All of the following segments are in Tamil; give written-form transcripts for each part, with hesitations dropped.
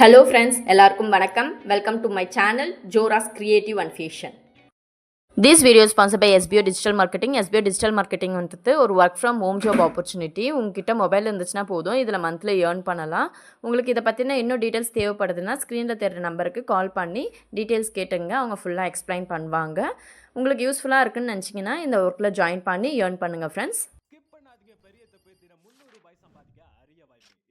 Hello friends, எல்லாருக்கும் வணக்கம். Welcome to my channel Jora's Creative and Fashion. This video is sponsored by SBO Digital Marketing. SBO Digital Marketing வந்துட்டு ஒரு work from home job opportunity. உங்ககிட்ட மொபைல் இருந்துச்சுன்னா போதும், இதில் மந்த்லி ஏர்ன் பண்ணலாம். உங்களுக்கு இதை பற்றின இன்னும் டீட்டெயில்ஸ் தேவைப்படுதுன்னா ஸ்க்ரீனில் தெரிகிற நம்பருக்கு கால் பண்ணி டீட்டெயில்ஸ் கேட்டுங்க. அவங்க ஃபுல்லாக எக்ஸ்பிளைன் பண்ணுவாங்க. உங்களுக்கு யூஸ்ஃபுல்லாக இருக்குன்னு நினச்சிங்கன்னா இந்த ஒர்க்கில் ஜாயின் பண்ணி ஏர்ன் பண்ணுங்கள் ஃப்ரெண்ட்ஸ்.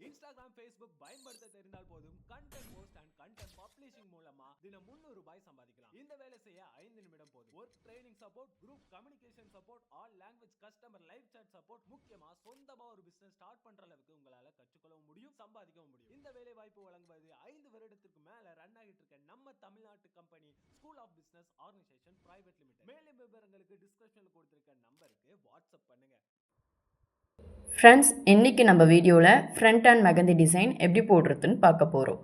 இன்ஸ்டாகிராம், ஃபேஸ்புக் பயன்படுத்த தெரிந்தால் போதும் content post and content publishing மூலமா தினம் 300 ரூபாய் சம்பாதிக்கலாம். இந்த வேலை செய்ய 5 நிமிடம் போதும். Work training support, group communication support, all language customer live chat support, முக்கியமா சொந்தமா ஒரு பிசினஸ் ஸ்டார்ட் பண்ற அளவுக்கு உங்களால கற்றுக்கொள்ளவும் முடியும், சம்பாதிக்கவும் முடியும். இந்த வேலை வாய்ப்பு வழங்குவது 5 வருடத்திற்கு மேல ரன் ஆகிட்டு இருக்க நம்ம தமிழ்நாட்டு company school of business organisation private limited. மேலும் விவரங்களுக்கு டிஸ்கிரிப்ஷன்ல கொடுத்திருக்க நம்பருக்கு வாட்ஸ்அப் பண்ணுங்க. ஃப்ரெண்ட்ஸ், இன்றைக்கி நம்ம வீடியோவில் ஃப்ரண்ட் அண்ட் மெகந்தி டிசைன் எப்படி போடுறதுன்னு பார்க்க போகிறோம்.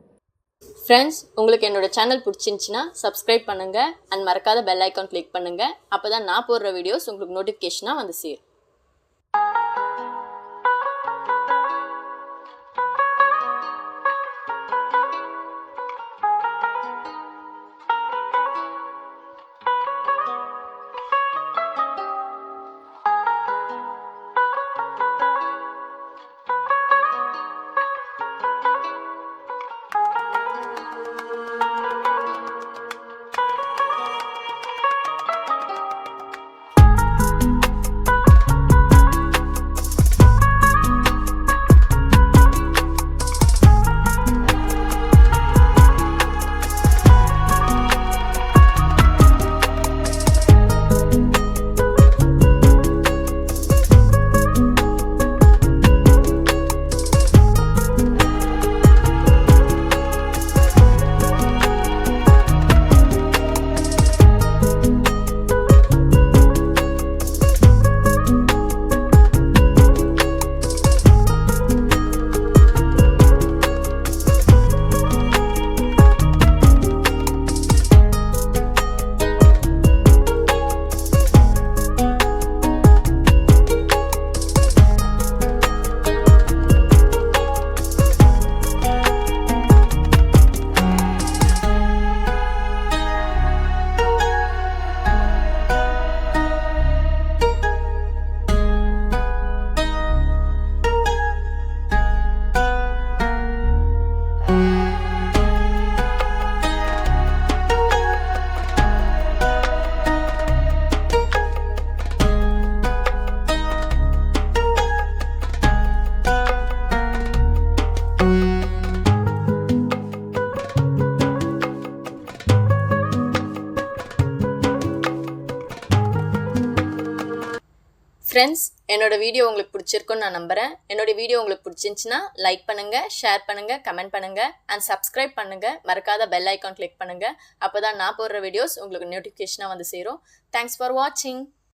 ஃப்ரெண்ட்ஸ், உங்களுக்கு என்னோடய சேனல் பிடிச்சிருந்துச்சின்னா சப்ஸ்கிரைப் பண்ணுங்கள் அண்ட் மறக்காத பெல் ஐக்கான் கிளிக் பண்ணுங்கள். அப்போ தான் நான் போடுற வீடியோஸ் உங்களுக்கு நோட்டிஃபிகேஷனாக வந்து சேரும். ஃப்ரெண்ட்ஸ், என்னோட வீடியோ உங்களுக்கு பிடிச்சிருக்குன்னு நான் நம்புகிறேன். என்னோட வீடியோ உங்களுக்கு பிடிச்சிருந்துச்சின்னா லைக் பண்ணுங்கள், ஷேர் பண்ணுங்கள், கமெண்ட் பண்ணுங்கள் அண்ட் சப்ஸ்கிரைப் பண்ணுங்கள். மறக்காத பெல் ஐக்கான் கிளிக் பண்ணுங்கள். அப்போ தான் நான் போடுற வீடியோஸ் உங்களுக்கு நோட்டிஃபிகேஷனாக வந்து சேரும். தேங்க்ஸ் ஃபார் வாட்சிங்.